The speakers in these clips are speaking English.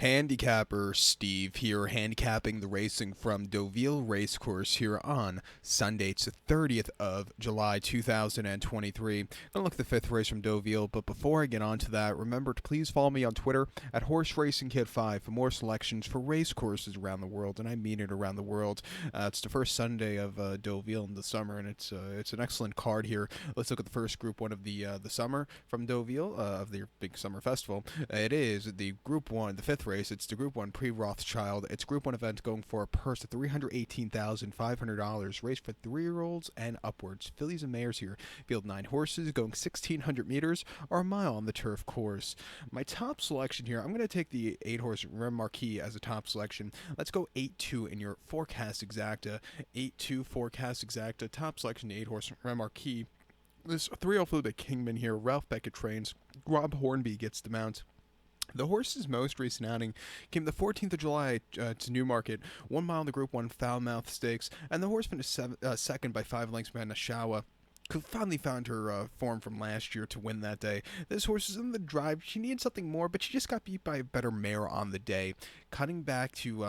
Handicapper Steve here, handicapping the racing from Deauville Racecourse here on Sunday. It's the 30th of July, 2023. Gonna look at the fifth race from Deauville, but before I get on to that, remember to please follow me on Twitter at HorseRacingKid5 for more selections for race courses around the world, and I mean it around the world. It's the first Sunday of Deauville in the summer, and it's an excellent card here. Let's look at the first Group 1 of the summer from Deauville, of the big summer festival. It is the Group 1, the fifth race. It's the Group 1 PRIX ROTHSCHILD. It's Group 1 event going for a purse of $318,500. Race for 3-year-olds and upwards. Fillies and mares here. Field 9 horses going 1,600 meters or a mile on the turf course. My top selection here, I'm going to take the 8-horse Remarquis as a top selection. Let's go 8-2 in your forecast exacta. 8-2 forecast exacta. Top selection, the 8-horse Remarquis. This 3-0 Fluid Kingman here. Ralph Beckett trains. Rob Hornby gets the mount. The horse's most recent outing came the 14th of July to Newmarket, 1 mile in the Group 1 Foulmouth Stakes, and the horse finished second by 5 lengths behind Nashawa. Finally found her form from last year to win that day. This horse is in the drive. She needed something more, but she just got beat by a better mare on the day. Cutting back to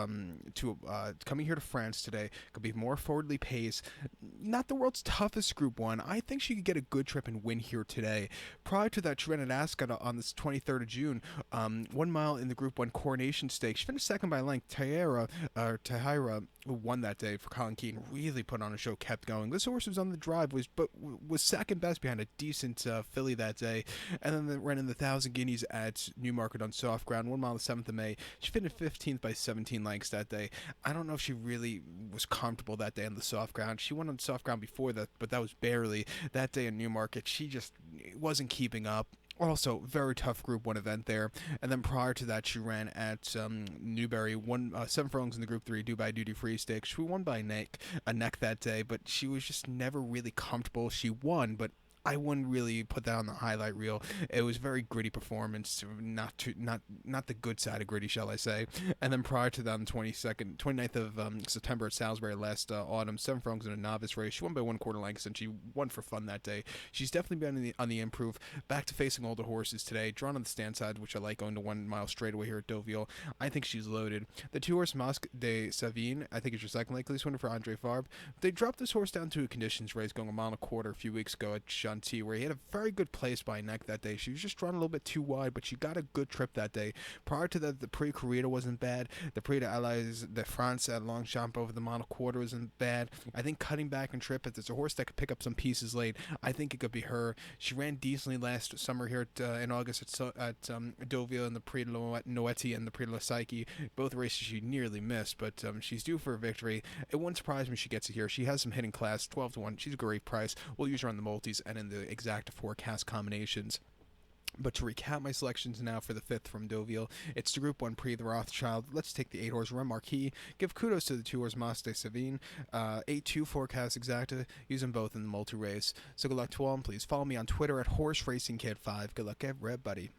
coming here to France today, could be more forwardly paced. Not the world's toughest Group 1. I think she could get a good trip and win here today. Prior to that, she ran at Ascot on this 23rd of June, 1 mile in the Group 1 Coronation Stakes. She finished second by a length. Tahira, who won that day for Colin Keaton, really put on a show, kept going. This horse was on the drive, was second best behind a decent filly that day, and then ran in the 1,000 Guineas at Newmarket on soft ground, 1 mile the 7th of May. She finished 15th by 17 lengths that day. I don't know if she really was comfortable that day on the soft ground. She went on soft ground before that, but that was barely. That day in Newmarket, she just wasn't keeping up. Also, very tough Group 1 event there. And then prior to that, she ran at Newbury, 7 furlongs in the Group 3 Dubai Duty Free Stakes. She won by a neck that day, but she was just never really comfortable. She won, but I wouldn't really put that on the highlight reel. It was very gritty performance, not the good side of gritty, shall I say. And then prior to that, on the 29th of September at Salisbury last autumn, 7 furlongs in a novice race. She won by 1/4 lengths, and she won for fun that day. She's definitely been on the improve. Back to facing older horses today. Drawn on the stand side, which I like, going to 1 mile straightaway here at Deauville. I think she's loaded. The 2-horse Masque de Savine, I think is your second likeliest winner for Andre Farb. They dropped this horse down to a conditions race, going 1.25 miles a few weeks ago at where he had a very good place by neck that day. She was just drawn a little bit too wide, but she got a good trip that day. Prior to that, the Prix Corrida wasn't bad. The Prix d'Allies de France at Longchamp over the 1.25 miles wasn't bad. I think cutting back and trip, if there's a horse that could pick up some pieces late, I think it could be her. She ran decently last summer here in August at Deauville in the Prix de Noetti and the Prix de la Psyche. Both races she nearly missed, but she's due for a victory. It wouldn't surprise me if she gets it here. She has some hitting class, 12-1. She's a great price. We'll use her on the multis and in the exact forecast combinations. But to recap my selections now for the fifth from Deauville, it's the Group 1 Prix Rothschild. Let's take the 8-horse Remarquis. Give kudos to the 2-horse Masque de Savine. 8-2 forecast exacta. Use them both in the multi-race. So good luck to all, and please follow me on Twitter at HorseRacingKid5. Good luck, everybody.